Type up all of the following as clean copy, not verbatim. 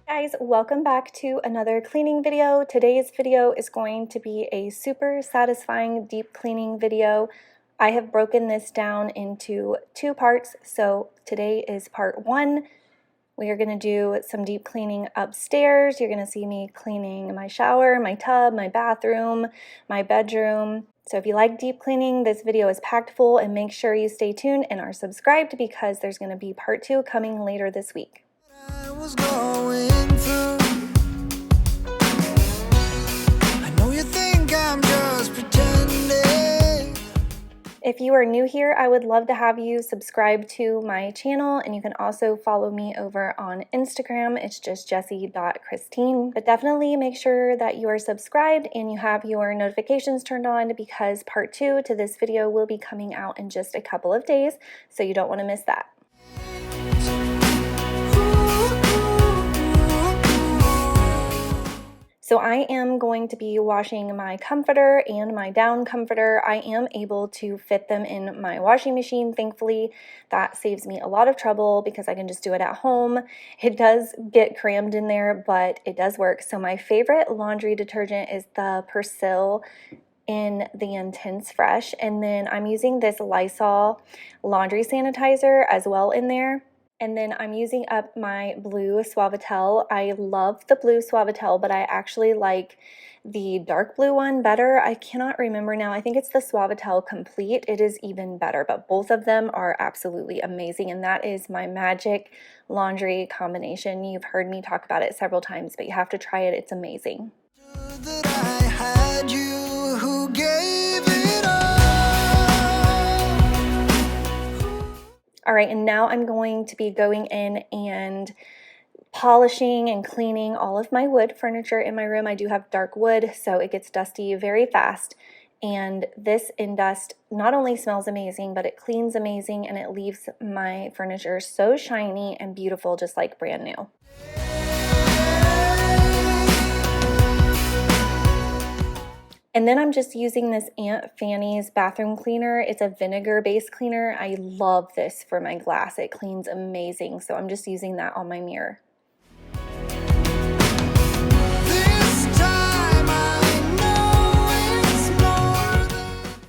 Guys, welcome back to another cleaning video. Today's video is going to be a super satisfying deep cleaning video. I have broken this down into two parts, so today is part one. We are going to do some deep cleaning upstairs. You're going to see me cleaning my shower, my tub, my bathroom, my bedroom. So if you like deep cleaning, this video is packed full, and make sure you stay tuned and are subscribed because there's going to be part two coming later this week. I was going through. I know you think I'm just pretending. If you are new here, I would love to have you subscribe to my channel, and you can also follow me over on Instagram. It's just jessi.christine. But definitely make sure that you are subscribed and you have your notifications turned on because part two to this video will be coming out in just a couple of days, so you don't want to miss that. So I am going to be washing my comforter and my down comforter. I am able to fit them in my washing machine, thankfully. That saves me a lot of trouble because I can just do it at home. It does get crammed in there, but it does work. So my favorite laundry detergent is the Persil in the Intense Fresh. And then I'm using this Lysol laundry sanitizer as well in there. And then I'm using up my blue Suavitel. I love the blue Suavitel, but I actually like the dark blue one better. I cannot remember now. I think it's the Suavitel Complete. It is even better, but both of them are absolutely amazing. And that is my magic laundry combination. You've heard me talk about it several times, but you have to try it. It's amazing. All right, and now I'm going to be going in and polishing and cleaning all of my wood furniture in my room. I do have dark wood, so it gets dusty very fast. And this Indust not only smells amazing, but it cleans amazing, and it leaves my furniture so shiny and beautiful, just like brand new. And then I'm just using this Aunt Fanny's bathroom cleaner. It's a vinegar-based cleaner. I love this for my glass. It cleans amazing. So I'm just using that on my mirror.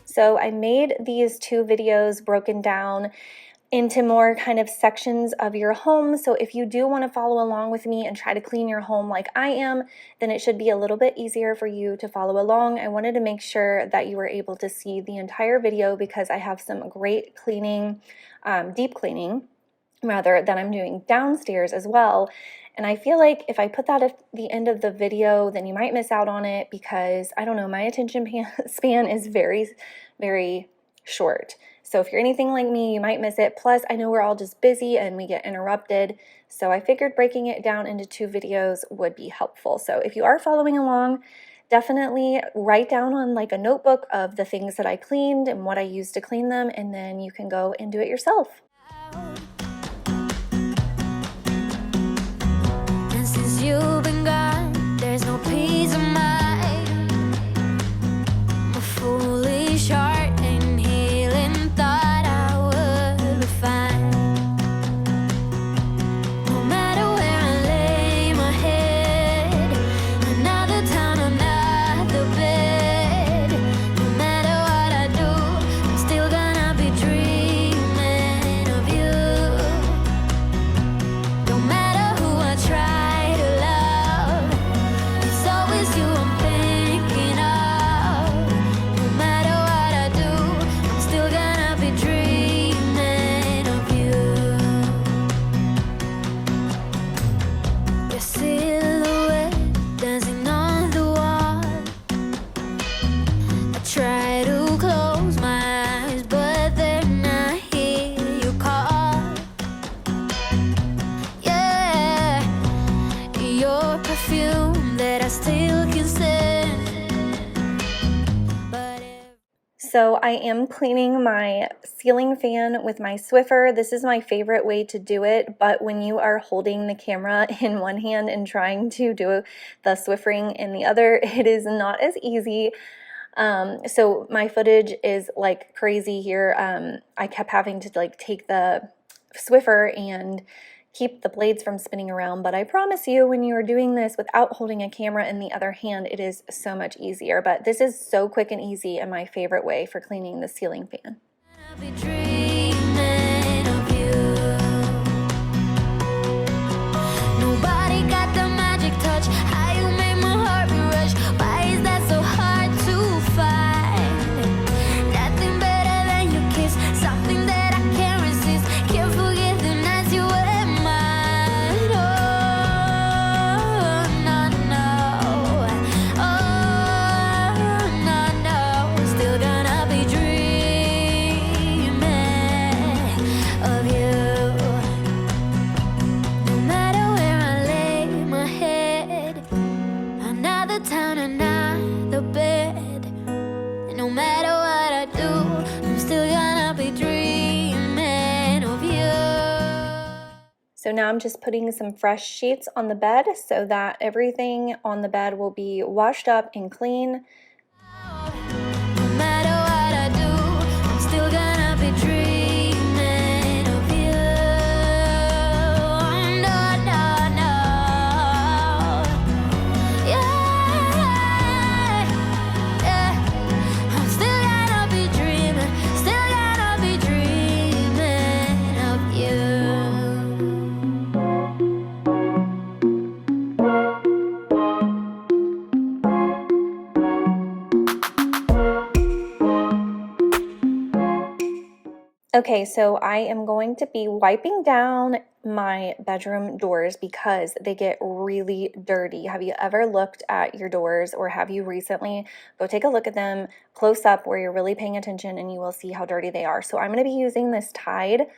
So I made these two videos broken down into more kind of sections of your home. So if you do want to follow along with me and try to clean your home like I am, then it should be a little bit easier for you to follow along. I wanted to make sure that you were able to see the entire video because I have some great cleaning, deep cleaning, rather, that I'm doing downstairs as well. And I feel like if I put that at the end of the video, then you might miss out on it because, I don't know, my attention span is very, very short. So if you're anything like me, you might miss it. Plus, I know we're all just busy and we get interrupted. So I figured breaking it down into two videos would be helpful. So if you are following along, definitely write down on like a notebook of the things that I cleaned and what I used to clean them, and then you can go and do it yourself. And since you've been gone, there's no peace of mind. My foolish heart So I am cleaning my ceiling fan with my Swiffer. This is my favorite way to do it, but when you are holding the camera in one hand and trying to do the Swiffering in the other, it is not as easy. So my footage is like crazy here. I kept having to like take the Swiffer and keep the blades from spinning around, but I promise you, when you are doing this without holding a camera in the other hand, it is so much easier. But this is so quick and easy and my favorite way for cleaning the ceiling fan. So now I'm just putting some fresh sheets on the bed so that everything on the bed will be washed up and clean. Okay, so I am going to be wiping down my bedroom doors because they get really dirty. Have you ever looked at your doors, or have you recently? Go take a look at them close up where you're really paying attention and you will see how dirty they are. So I'm going to be using this Tide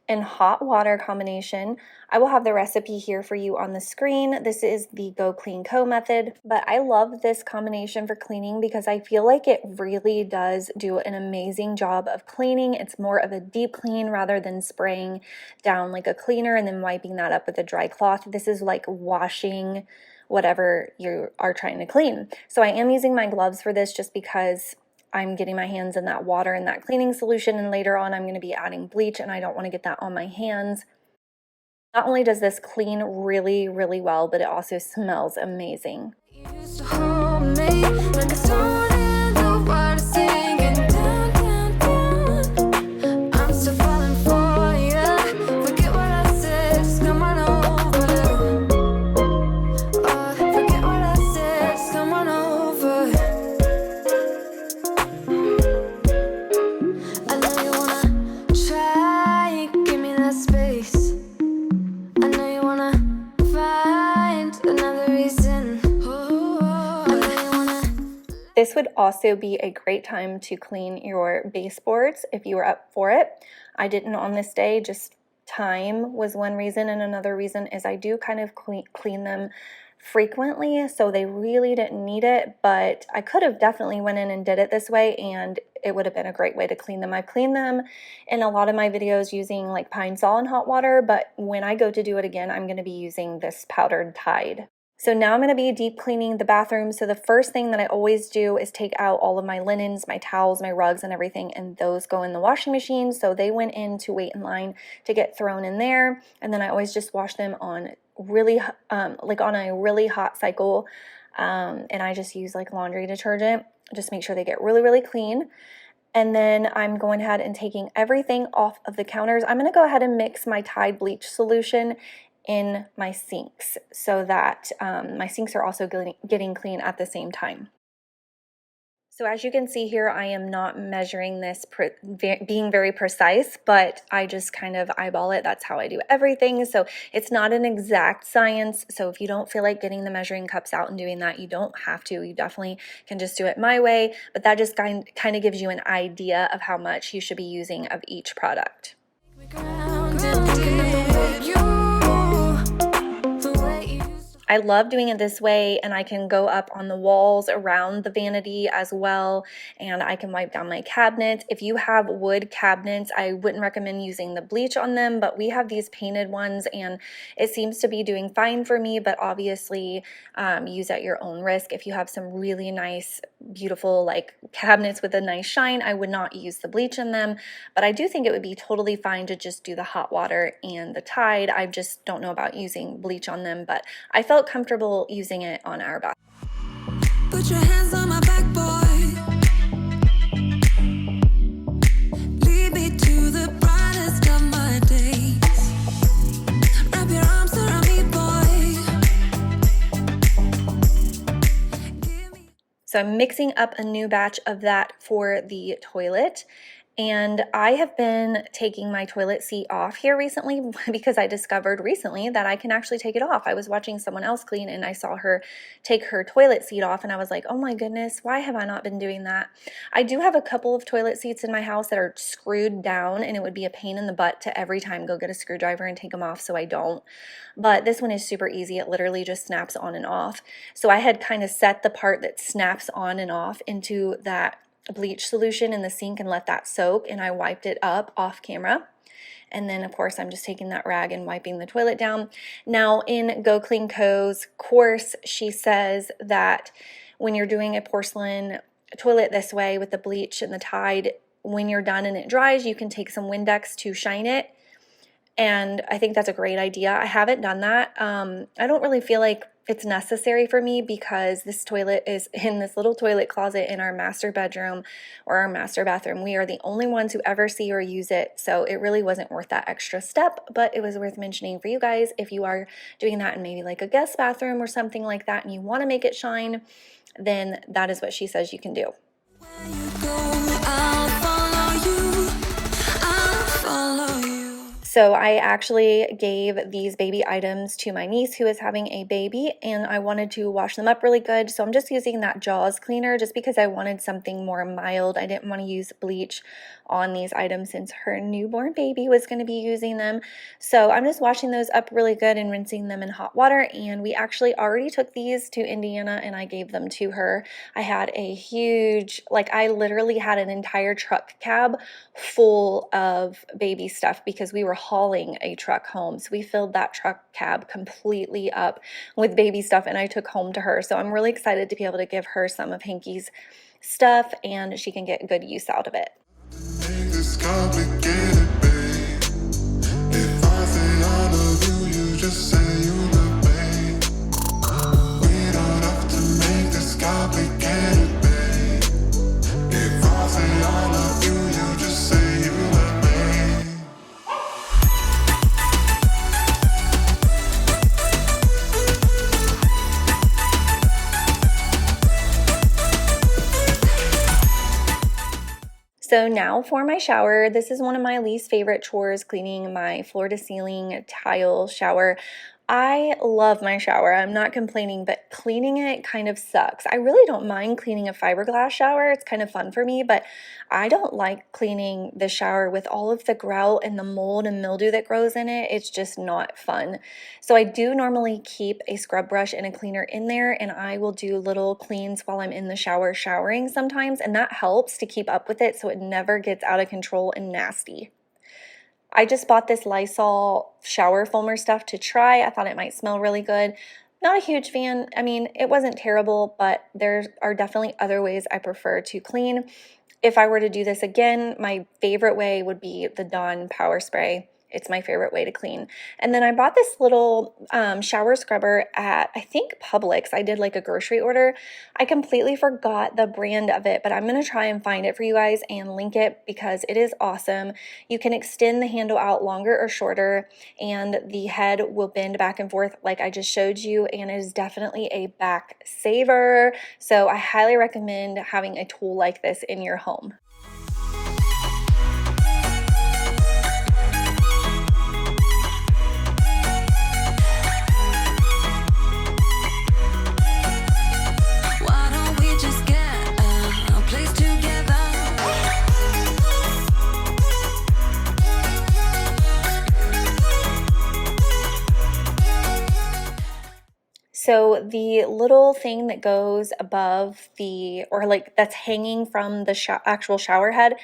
and hot water combination. I will have the recipe here for you on the screen. This is the Go Clean Co method, but I love this combination for cleaning because I feel like it really does do an amazing job of cleaning. It's more of a deep clean rather than spraying down like a cleaner and then wiping that up with a dry cloth. This is like washing whatever you are trying to clean. So I am using my gloves for this just because I'm getting my hands in that water and that cleaning solution, and later on I'm going to be adding bleach and I don't want to get that on my hands. Not only does this clean really, really well, but it also smells amazing. This would also be a great time to clean your baseboards if you were up for it. I didn't on this day, just time was one reason, and another reason is I do kind of clean them frequently, so they really didn't need it, but I could have definitely went in and did it this way and it would have been a great way to clean them. I've cleaned them in a lot of my videos using like Pine Sol and hot water, but when I go to do it again, I'm going to be using this powdered Tide. So now I'm going to be deep cleaning the bathroom. So the first thing that I always do is take out all of my linens, my towels, my rugs, and everything, and those go in the washing machine. So they went in to wait in line to get thrown in there. And then I always just wash them on really, like on a really hot cycle. And I just use like laundry detergent, just make sure they get really, really clean. And then I'm going ahead and taking everything off of the counters. I'm going to go ahead and mix my Tide bleach solution in my sinks so that my sinks are also getting clean at the same time. So as you can see here, I am not measuring this being very precise, but I just kind of eyeball it. That's how I do everything. So it's not an exact science. So if you don't feel like getting the measuring cups out and doing that, you don't have to. You definitely can just do it my way, but that just kind of gives you an idea of how much you should be using of each product. I I love doing it this way, and I can go up on the walls around the vanity as well, and I can wipe down my cabinets. If you have wood cabinets, I wouldn't recommend using the bleach on them, but we have these painted ones and it seems to be doing fine for me, but obviously use at your own risk. If you have some really nice, beautiful like cabinets with a nice shine, I would not use the bleach in them, but I do think it would be totally fine to just do the hot water and the Tide. I just don't know about using bleach on them, but I felt comfortable using it on our bath. Put your hands on my back, boy. Lead me to the brightest of my days. Wrap your arms around me, boy. So I'm mixing up a new batch of that for the toilet. And I have been taking my toilet seat off here recently because I discovered recently that I can actually take it off. I was watching someone else clean and I saw her take her toilet seat off and I was like, oh my goodness, why have I not been doing that? I do have a couple of toilet seats in my house that are screwed down and it would be a pain in the butt to every time go get a screwdriver and take them off, so I don't. But this one is super easy. It literally just snaps on and off. So I had kind of set the part that snaps on and off into that bleach solution in the sink and let that soak, and I wiped it up off camera. And then of course I'm just taking that rag and wiping the toilet down. Now in Go Clean Co.'s course, she says that when you're doing a porcelain toilet this way with the bleach and the Tide, when you're done and it dries, you can take some Windex to shine it. And I think that's a great idea. I haven't done that. I don't really feel like it's necessary for me because this toilet is in this little toilet closet in our master bedroom or our master bathroom. We are the only ones who ever see or use it, so it really wasn't worth that extra step, but it was worth mentioning for you guys if you are doing that in maybe like a guest bathroom or something like that and you want to make it shine, then that is what she says you can do. Where you go, I'll follow you. I'll follow you. So I actually gave these baby items to my niece who is having a baby, and I wanted to wash them up really good. So I'm just using that Jaws cleaner just because I wanted something more mild. I didn't want to use bleach on these items since her newborn baby was going to be using them. So I'm just washing those up really good and rinsing them in hot water. And we actually already took these to Indiana and I gave them to her. I had a huge, like I literally had an entire truck cab full of baby stuff because we were hauling a truck home. So we filled that truck cab completely up with baby stuff and I took home to her. So I'm really excited to be able to give her some of Hanky's stuff and she can get good use out of it. It's complicated, babe. If I say I love you, you just say you love me. We don't have to make this complicated, babe. If I say I love you, you just say you love me. So now for my shower. This is one of my least favorite chores, cleaning my floor to ceiling tile shower. I love my shower. I'm not complaining, but cleaning it kind of sucks. I really don't mind cleaning a fiberglass shower. It's kind of fun for me, but I don't like cleaning the shower with all of the grout and the mold and mildew that grows in it. It's just not fun. So I do normally keep a scrub brush and a cleaner in there, and I will do little cleans while I'm in the shower showering sometimes, and that helps to keep up with it so it never gets out of control and nasty. I just bought this Lysol shower foamer stuff to try. I thought it might smell really good. Not a huge fan. I mean, it wasn't terrible, but there are definitely other ways I prefer to clean. If I were to do this again, my favorite way would be the Dawn Power Spray. It's my favorite way to clean. And then I bought this little shower scrubber at, I think, Publix. I did like a grocery order. I completely forgot the brand of it, but I'm going to try and find it for you guys and link it because it is awesome. You can extend the handle out longer or shorter, and the head will bend back and forth like I just showed you, and it is definitely a back saver. So I highly recommend having a tool like this in your home. So the little thing that goes above or like that's hanging from the actual shower head,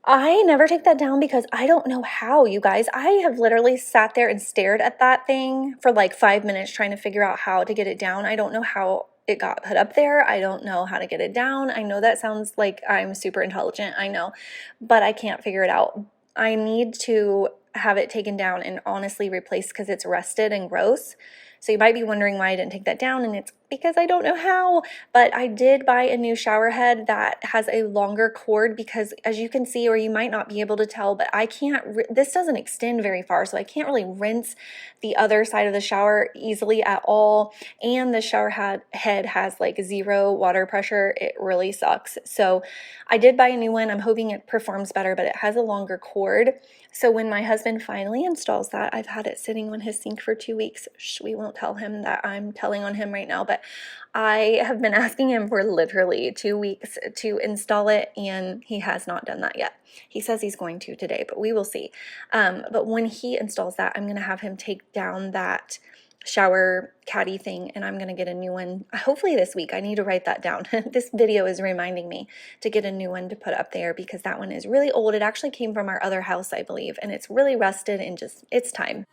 I never take that down because I don't know how, you guys. I have literally sat there and stared at that thing for like 5 minutes trying to figure out how to get it down. I don't know how it got put up there. I don't know how to get it down. I know that sounds like I'm super intelligent, I know, but I can't figure it out. I need to have it taken down and honestly replaced because it's rusted and gross. So you might be wondering why I didn't take that down, and it's because I don't know how, but I did buy a new shower head that has a longer cord because, as you can see, or you might not be able to tell, but I can't, this doesn't extend very far, so I can't really rinse the other side of the shower easily at all, and the shower head has like 0 water pressure. It really sucks. So I did buy a new one. I'm hoping it performs better, but it has a longer cord. So when my husband finally installs that, I've had it sitting on his sink for 2 weeks. Shh, we won't tell him that I'm telling on him right now, but I have been asking him for literally 2 weeks to install it, and he has not done that yet. He says he's going to today, but we will see. But when he installs that, I'm going to have him take down that shower caddy thing, and I'm going to get a new one hopefully this week. I need to write that down. This video is reminding me to get a new one to put up there because that one is really old. It actually came from our other house, I believe, and it's really rusted and just, it's time.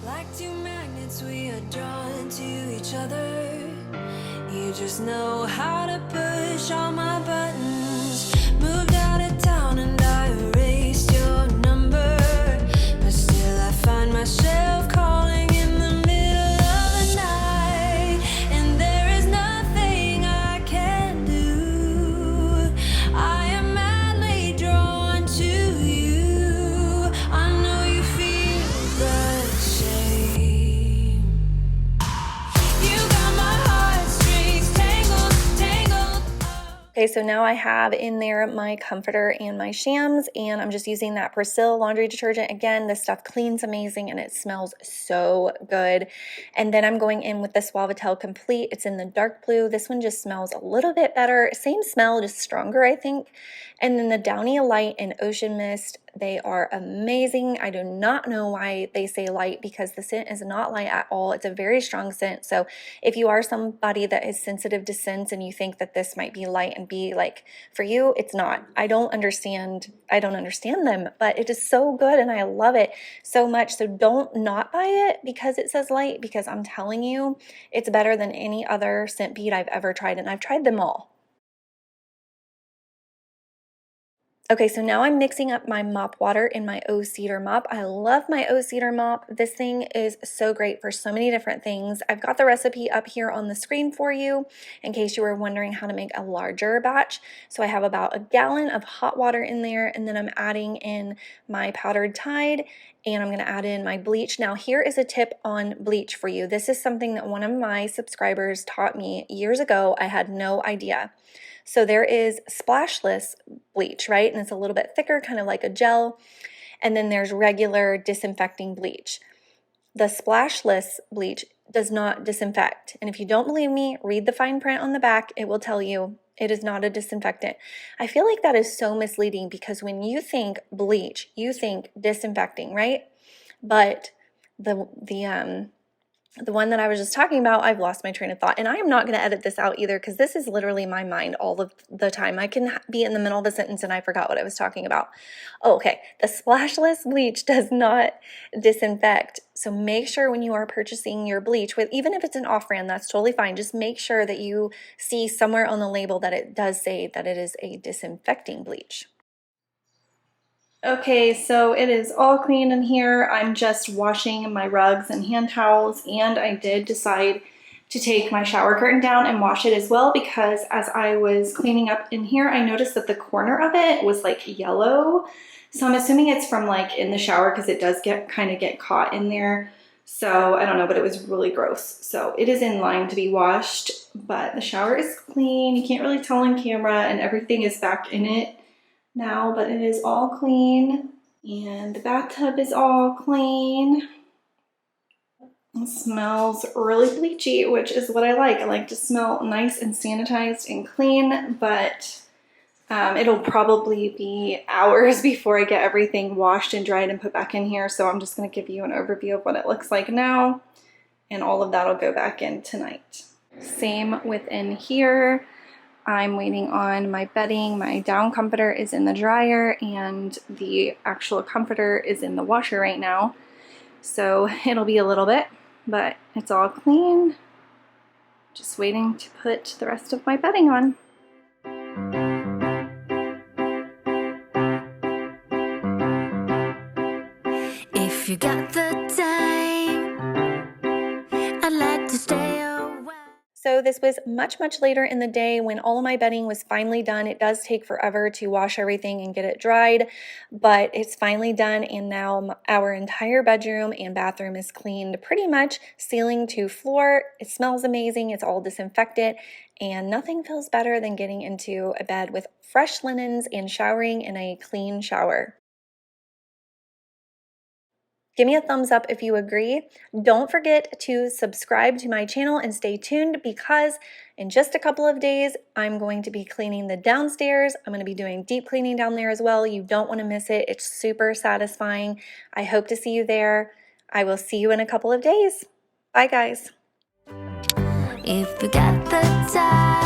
Like two magnets, we are drawn to each other. You just know how to push all my buttons. Moved out of town and I erased your number, but still I find myself calling in the middle of the night, and there is nothing I can do. I am madly drawn to you. I know you feel the same. You got my heartstrings tangled up. Okay, so now I have in there my comforter and my shams, and I'm just using that Persil laundry detergent. Again, this stuff cleans amazing and it smells so good. And then I'm going in with the Suavitel Complete. It's in the dark blue. This one just smells a little bit better. Same smell, just stronger, I think. And then the Downy Light and Ocean Mist, they are amazing. I do not know why they say light because the scent is not light at all. It's a very strong scent. So if you are somebody that is sensitive to scents and you think that this might be light and be like for you, it's not. I don't understand them, but it is so good and I love it so much. So don't not buy it because it says light, because I'm telling you, it's better than any other scent bead I've ever tried, and I've tried them all. Okay, so now I'm mixing up my mop water in my O-Cedar mop. I love my O-Cedar mop. This thing is so great for so many different things. I've got the recipe up here on the screen for you in case you were wondering how to make a larger batch. So I have about 1 gallon of hot water in there, and then I'm adding in my powdered Tide, and I'm going to add in my bleach. Now, here is a tip on bleach for you. This is something that one of my subscribers taught me years ago. I had no idea. So there is splashless bleach, right? And it's a little bit thicker, kind of like a gel. And then there's regular disinfecting bleach. The splashless bleach does not disinfect. And if you don't believe me, read the fine print on the back. It will tell you it is not a disinfectant. I feel like that is so misleading because when you think bleach, you think disinfecting, right? But the one that I was just talking about, I've lost my train of thought, and I am not going to edit this out either because this is literally my mind all of the time. I can be in the middle of a sentence and I forgot what I was talking about. Oh, okay. The splashless bleach does not disinfect. So make sure when you are purchasing your bleach, even if it's an off-brand, that's totally fine. Just make sure that you see somewhere on the label that it does say that it is a disinfecting bleach. Okay, so it is all clean in here. I'm just washing my rugs and hand towels, and I did decide to take my shower curtain down and wash it as well, because as I was cleaning up in here, I noticed that the corner of it was like yellow. So I'm assuming it's from like in the shower, because it does kind of get caught in there. So I don't know, but it was really gross. So it is in line to be washed, but the shower is clean. You can't really tell on camera, and everything is back in it now, but it is all clean. And the bathtub is all clean. It smells really bleachy, which is what I like. I like to smell nice and sanitized and clean, but it'll probably be hours before I get everything washed and dried and put back in here. So I'm just going to give you an overview of what it looks like now, and all of that will go back in tonight. Same within here. I'm waiting on my bedding. My down comforter is in the dryer, and the actual comforter is in the washer right now. So it'll be a little bit, but it's all clean. Just waiting to put the rest of my bedding on. If you got the time, I'd like to stay a while. So this was much later in the day when all of my bedding was finally done. It does take forever to wash everything and get it dried, but it's finally done, and now our entire bedroom and bathroom is cleaned pretty much ceiling to floor. It smells amazing. It's all disinfected, and nothing feels better than getting into a bed with fresh linens and showering in a clean shower. Give me a thumbs up if you agree. Don't forget to subscribe to my channel and stay tuned, because in just a couple of days, I'm going to be cleaning the downstairs. I'm going to be doing deep cleaning down there as well. You don't want to miss it. It's super satisfying. I hope to see you there. I will see you in a couple of days. Bye, guys. If you got the time.